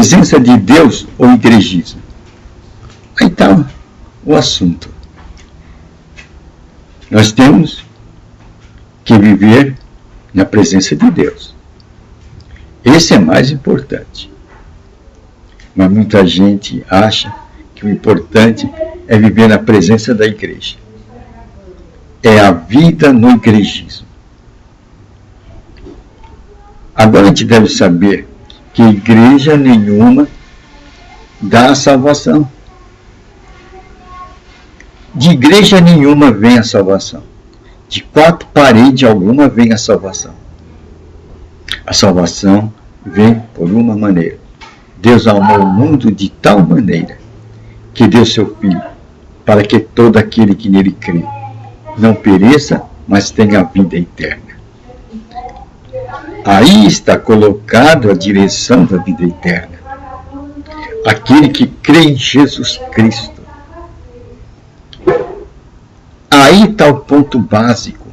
presença de Deus ou igrejismo? Aí está o assunto. Nós temos que viver na presença de Deus. Esse é mais importante. Mas muita gente acha que o importante é viver na presença da igreja. É a vida no igrejismo. Agora a gente deve saber que igreja nenhuma dá a salvação. De igreja nenhuma vem a salvação. De quatro paredes alguma vem a salvação. A salvação vem por uma maneira. Deus amou o mundo de tal maneira que deu seu Filho, para que todo aquele que nele crê não pereça, mas tenha a vida eterna. Aí está colocado a direção da vida eterna. Aquele que crê em Jesus Cristo. Aí está o ponto básico.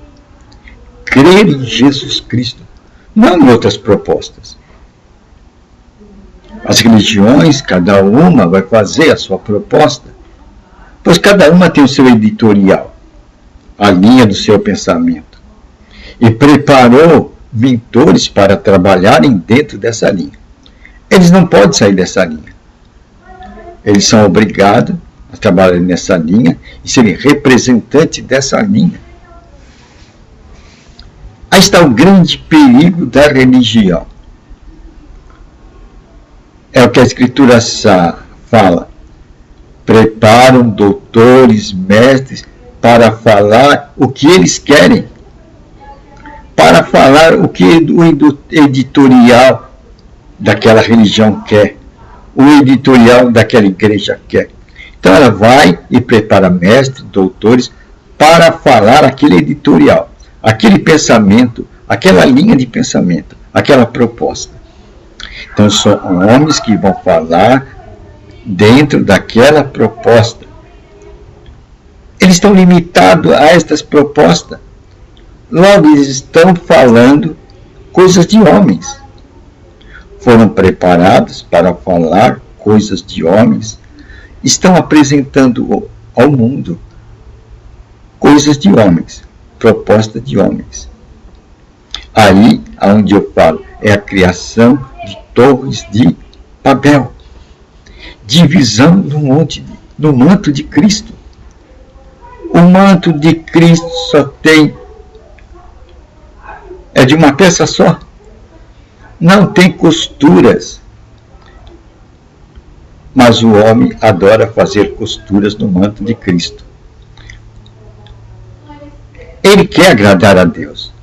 Crer em Jesus Cristo, não em outras propostas. As religiões, cada uma vai fazer a sua proposta, pois cada uma tem o seu editorial, a linha do seu pensamento, e preparou mentores para trabalharem dentro dessa linha. Eles não podem sair dessa linha. Eles são obrigados a trabalhar nessa linha e serem representantes dessa linha. Aí está o grande perigo da religião. É o que a Escritura fala. Preparam doutores, mestres, para falar o que eles querem. Para falar o que o editorial daquela religião quer. O editorial daquela igreja quer. Então ela vai e prepara mestres, doutores, para falar aquele editorial, aquele pensamento, aquela linha de pensamento, aquela proposta. Então são homens que vão falar dentro daquela proposta. Eles estão limitados a estas propostas. Logo, eles estão falando coisas de homens. Foram preparados para falar coisas de homens. Estão apresentando ao mundo coisas de homens, propostas de homens. Aí, onde eu falo, é a criação de torres de Babel, divisão no manto de Cristo. O manto de Cristo é de uma peça só, não tem costuras. Mas o homem adora fazer costuras no manto de Cristo. Ele quer agradar a Deus,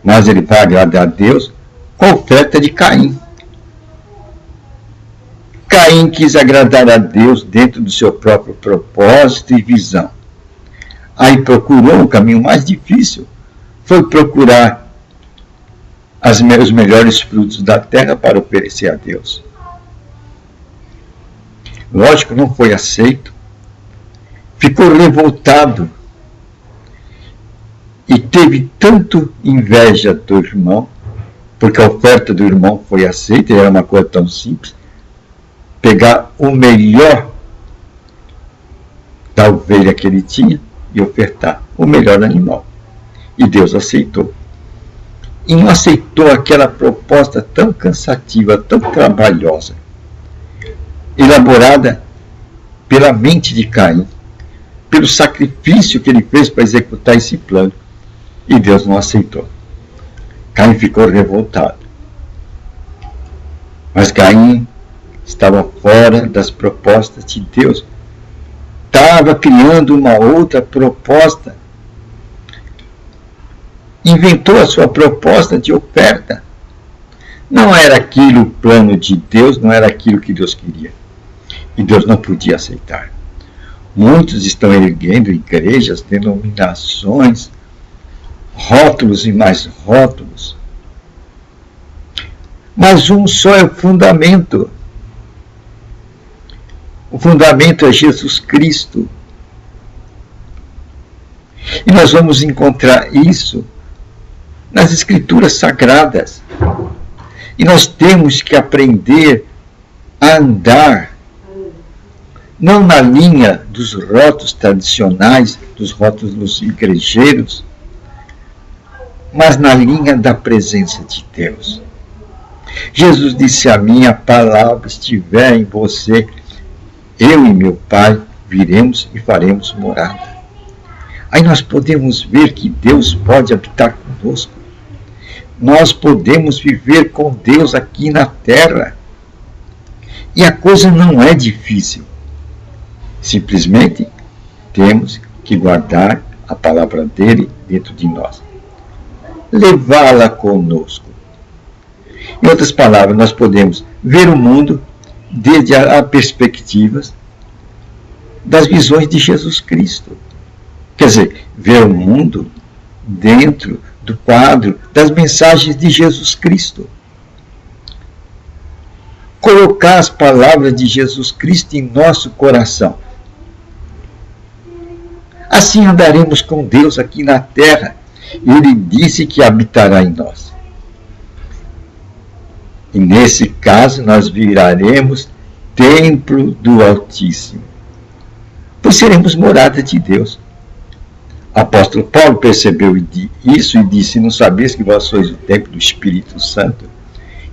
mas ele vai agradar a Deus com a oferta de Caim. Caim quis agradar a Deus dentro do seu próprio propósito e visão. Aí procurou o caminho mais difícil, foi procurar os melhores frutos da terra para oferecer a Deus. Lógico, não foi aceito, ficou revoltado e teve tanto inveja do irmão, porque a oferta do irmão foi aceita, e era uma coisa tão simples, pegar o melhor da ovelha que ele tinha e ofertar o melhor animal. E Deus aceitou. E não aceitou aquela proposta tão cansativa, tão trabalhosa, elaborada pela mente de Caim, pelo sacrifício que ele fez para executar esse plano. E Deus não aceitou. Caim ficou revoltado. Mas Caim estava fora das propostas de Deus. Estava criando uma outra proposta. Inventou a sua proposta de oferta. Não era aquilo o plano de Deus, não era aquilo que Deus queria. E Deus não podia aceitar. Muitos estão erguendo igrejas, denominações, rótulos e mais rótulos. Mas um só é o fundamento. O fundamento é Jesus Cristo. E nós vamos encontrar isso nas Escrituras Sagradas. E nós temos que aprender a andar não na linha dos rótulos tradicionais, dos rótulos igrejeiros, mas na linha da presença de Deus. Jesus disse a mim: a palavra estiver em você, eu e meu Pai viremos e faremos morada. Aí nós podemos ver que Deus pode habitar conosco. Nós podemos viver com Deus aqui na terra. E a coisa não é difícil. Simplesmente temos que guardar a palavra dele dentro de nós. Levá-la conosco. Em outras palavras, nós podemos ver o mundo desde a perspectiva das visões de Jesus Cristo. Quer dizer, ver o mundo dentro do quadro das mensagens de Jesus Cristo. Colocar as palavras de Jesus Cristo em nosso coração. Assim andaremos com Deus aqui na terra. Ele disse que habitará em nós. E nesse caso nós viraremos templo do Altíssimo, pois seremos morada de Deus. O apóstolo Paulo percebeu isso e disse: não sabeis que vós sois o templo do Espírito Santo?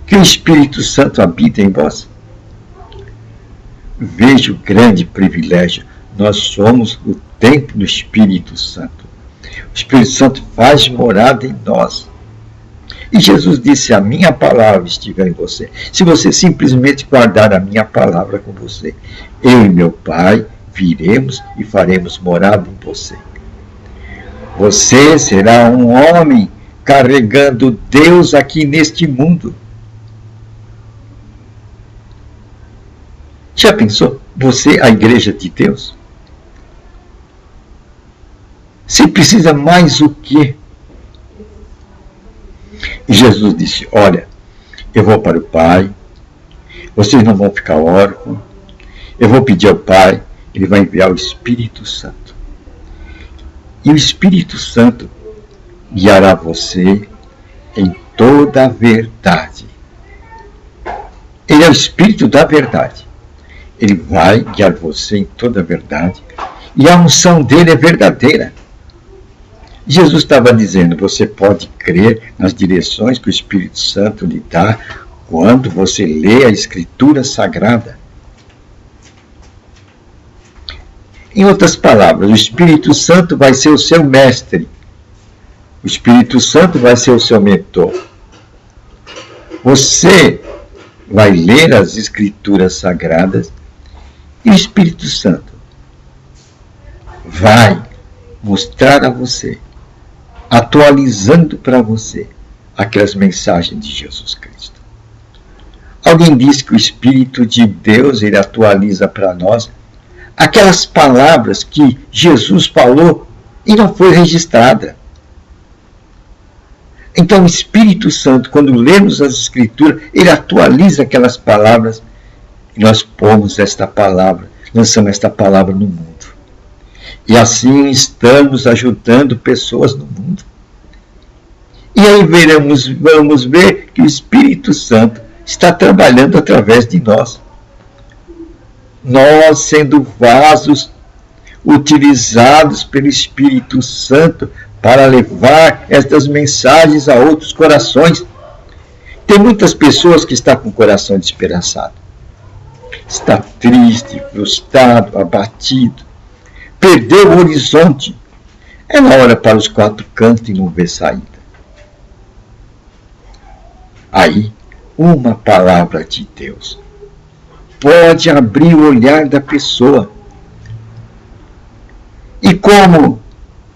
Que o Espírito Santo habita em vós? Veja o grande privilégio. Nós somos o templo do Espírito Santo. O Espírito Santo faz morada em nós. E Jesus disse: a minha palavra estiver em você. Se você simplesmente guardar a minha palavra com você, eu e meu Pai viremos e faremos morada em você. Você será um homem carregando Deus aqui neste mundo. Já pensou? Você, a igreja de Deus? Você precisa mais o quê? E Jesus disse: olha, eu vou para o Pai, vocês não vão ficar órfãos, eu vou pedir ao Pai, Ele vai enviar o Espírito Santo. E o Espírito Santo guiará você em toda a verdade. Ele é o Espírito da verdade. Ele vai guiar você em toda a verdade. E a unção dele é verdadeira. Jesus estava dizendo: você pode crer nas direções que o Espírito Santo lhe dá quando você lê a Escritura Sagrada. Em outras palavras, o Espírito Santo vai ser o seu mestre. O Espírito Santo vai ser o seu mentor. Você vai ler as Escrituras Sagradas e o Espírito Santo vai mostrar a você, atualizando para você aquelas mensagens de Jesus Cristo. Alguém disse que o Espírito de Deus, ele atualiza para nós aquelas palavras que Jesus falou e não foi registrada. Então o Espírito Santo, quando lemos as Escrituras, ele atualiza aquelas palavras e nós pomos esta palavra, lançamos esta palavra no mundo. E assim estamos ajudando pessoas no mundo. E aí vamos ver que o Espírito Santo está trabalhando através de nós. Nós sendo vasos utilizados pelo Espírito Santo para levar estas mensagens a outros corações. Tem muitas pessoas que estão com o coração desesperançado. Está triste, frustrado, abatido. Perdeu o horizonte. Ela olha para os quatro cantos e não vê saída. Aí, uma palavra de Deus pode abrir o olhar da pessoa. E como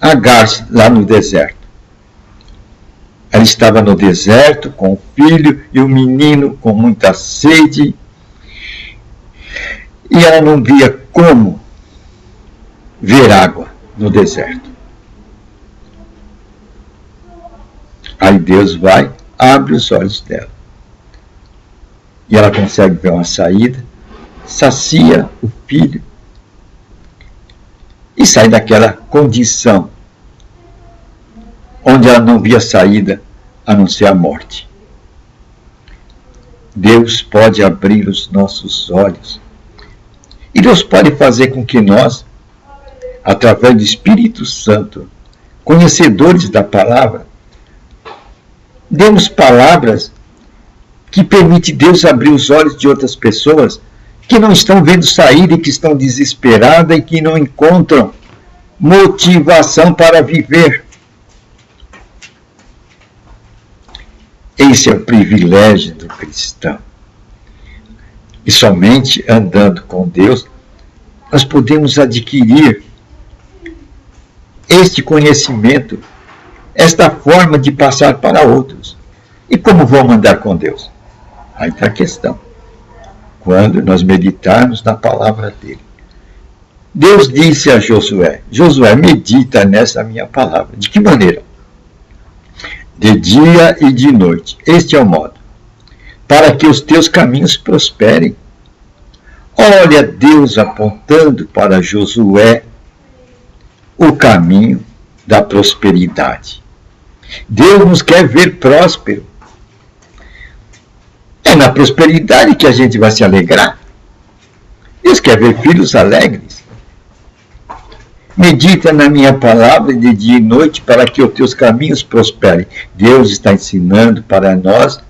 Agar lá no deserto. Ela estava no deserto com o filho e o menino com muita sede. E ela não via como ver água no deserto. Aí Deus vai, abre os olhos dela. E ela consegue ver uma saída, sacia o filho e sai daquela condição onde ela não via saída a não ser a morte. Deus pode abrir os nossos olhos. E Deus pode fazer com que nós, através do Espírito Santo, conhecedores da palavra, demos palavras que permitem Deus abrir os olhos de outras pessoas que não estão vendo saída e que estão desesperadas e que não encontram motivação para viver. Esse é o privilégio do cristão. E somente andando com Deus, nós podemos adquirir este conhecimento, esta forma de passar para outros. E como vamos andar com Deus? Aí está a questão. Quando nós meditarmos na palavra dele. Deus disse a Josué, Josué, medita nessa minha palavra. De que maneira? De dia e de noite. Este é o modo. Para que os teus caminhos prosperem. Olha Deus apontando para Josué o caminho da prosperidade. Deus nos quer ver próspero. É na prosperidade que a gente vai se alegrar. Deus quer ver filhos alegres. Medita na minha palavra de dia e noite para que os teus caminhos prosperem. Deus está ensinando para nós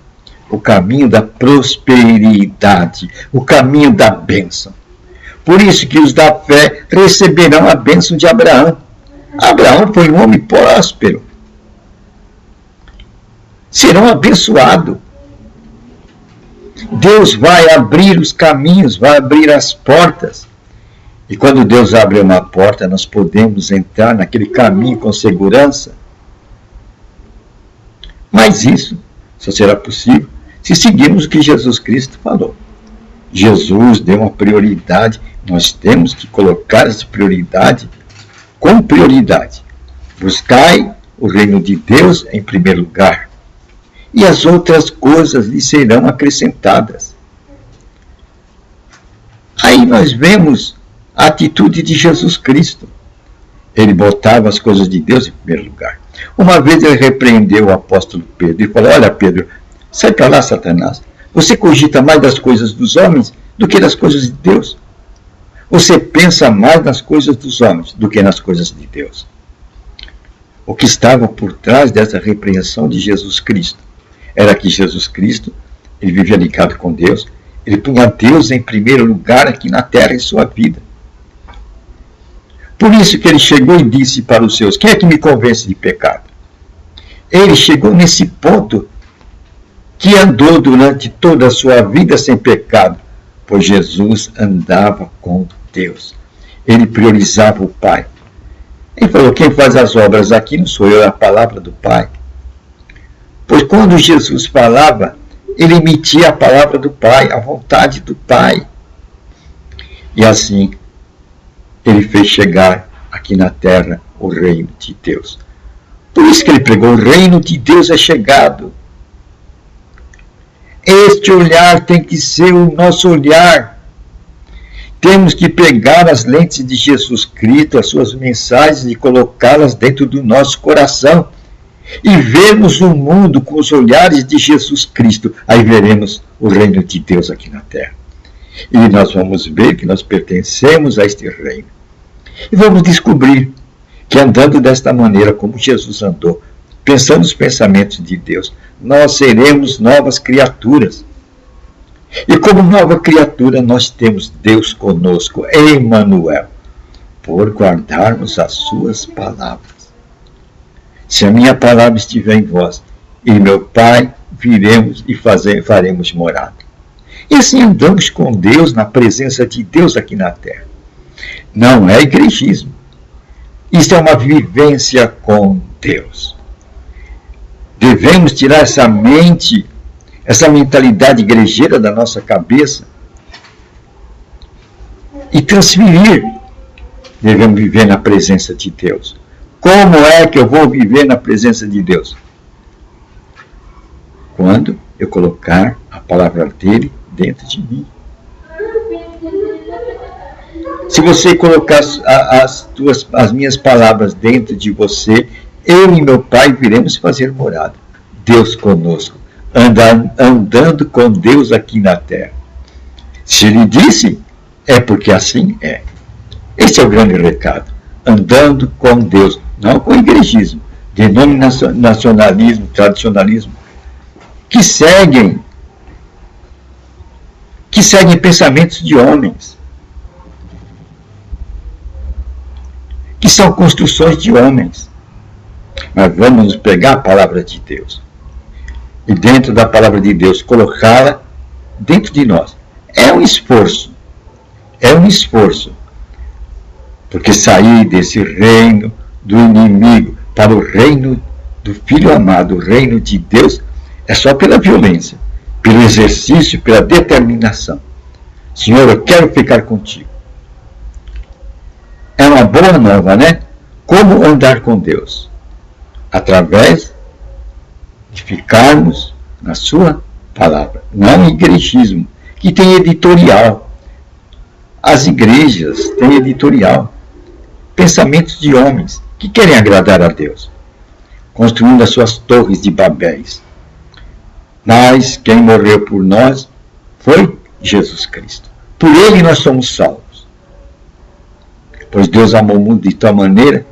o caminho da prosperidade, o caminho da bênção. Por isso que os da fé receberão a bênção de Abraão. Abraão foi um homem próspero. Serão abençoados. Deus vai abrir os caminhos, vai abrir as portas. E quando Deus abre uma porta, nós podemos entrar naquele caminho com segurança. Mas isso só será possível se seguirmos o que Jesus Cristo falou. Jesus deu uma prioridade, nós temos que colocar essa prioridade com prioridade. Buscai o reino de Deus em primeiro lugar. E as outras coisas lhe serão acrescentadas. Aí nós vemos a atitude de Jesus Cristo. Ele botava as coisas de Deus em primeiro lugar. Uma vez ele repreendeu o apóstolo Pedro e falou, olha Pedro, sai para lá, Satanás. Você cogita mais das coisas dos homens do que das coisas de Deus. Você pensa mais nas coisas dos homens do que nas coisas de Deus. O que estava por trás dessa repreensão de Jesus Cristo era que Jesus Cristo, ele vivia ligado com Deus, ele punha Deus em primeiro lugar aqui na terra em sua vida. Por isso que ele chegou e disse para os seus, quem é que me convence de pecado? Ele chegou nesse ponto que andou durante toda a sua vida sem pecado, pois Jesus andava com Deus. Ele priorizava o Pai. Ele falou, quem faz as obras aqui não sou eu, é a palavra do Pai. Pois quando Jesus falava, ele emitia a palavra do Pai, a vontade do Pai. E assim, ele fez chegar aqui na terra o reino de Deus. Por isso que ele pregou, o reino de Deus é chegado. Este olhar tem que ser o nosso olhar. Temos que pegar as lentes de Jesus Cristo, as suas mensagens, e colocá-las dentro do nosso coração. E vermos o mundo com os olhares de Jesus Cristo. Aí veremos o reino de Deus aqui na terra. E nós vamos ver que nós pertencemos a este reino. E vamos descobrir que andando desta maneira como Jesus andou, pensando os pensamentos de Deus, nós seremos novas criaturas. E como nova criatura nós temos Deus conosco, Emmanuel, por guardarmos as suas palavras. Se a minha palavra estiver em vós, e meu Pai, viremos e faremos morada. E assim andamos com Deus, na presença de Deus aqui na terra. Não é igrejismo. Isso é uma vivência com Deus. Devemos tirar essa mente, essa mentalidade igrejeira da nossa cabeça e transferir. Devemos viver na presença de Deus. Como é que eu vou viver na presença de Deus? Quando eu colocar a palavra dele dentro de mim. Se você colocar as minhas palavras dentro de você, eu e meu Pai viremos fazer morada. Deus conosco, andando com Deus aqui na terra. Se ele disse, é porque assim é. Esse é o grande recado. Andando com Deus, não com igrejismo, denominacionalismo, tradicionalismo, que seguem pensamentos de homens, que são construções de homens. Mas vamos nos pegar a palavra de Deus e dentro da palavra de Deus colocá-la dentro de nós. É um esforço, porque sair desse reino do inimigo para o reino do Filho amado, o reino de Deus, é só pela violência, pelo exercício, pela determinação. Senhor, eu quero ficar contigo. É uma boa nova, né? Como andar com Deus? Através de ficarmos na sua palavra, não igrejismo, que tem editorial. As igrejas têm editorial. Pensamentos de homens que querem agradar a Deus, construindo as suas torres de Babéis. Mas quem morreu por nós foi Jesus Cristo. Por ele nós somos salvos. Pois Deus amou o mundo de tal maneira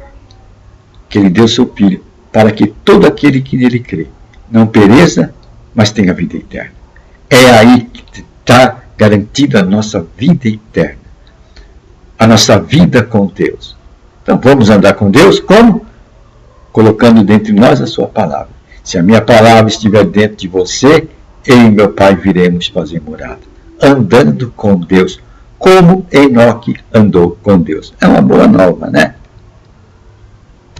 que ele deu seu Filho, para que todo aquele que nele crê não pereça, mas tenha vida eterna. É aí que está garantida a nossa vida eterna, a nossa vida com Deus. Então vamos andar com Deus como? Colocando dentro de nós a sua palavra. Se a minha palavra estiver dentro de você, eu e meu Pai viremos fazer morada. Andando com Deus, como Enoque andou com Deus. É uma boa nova, né?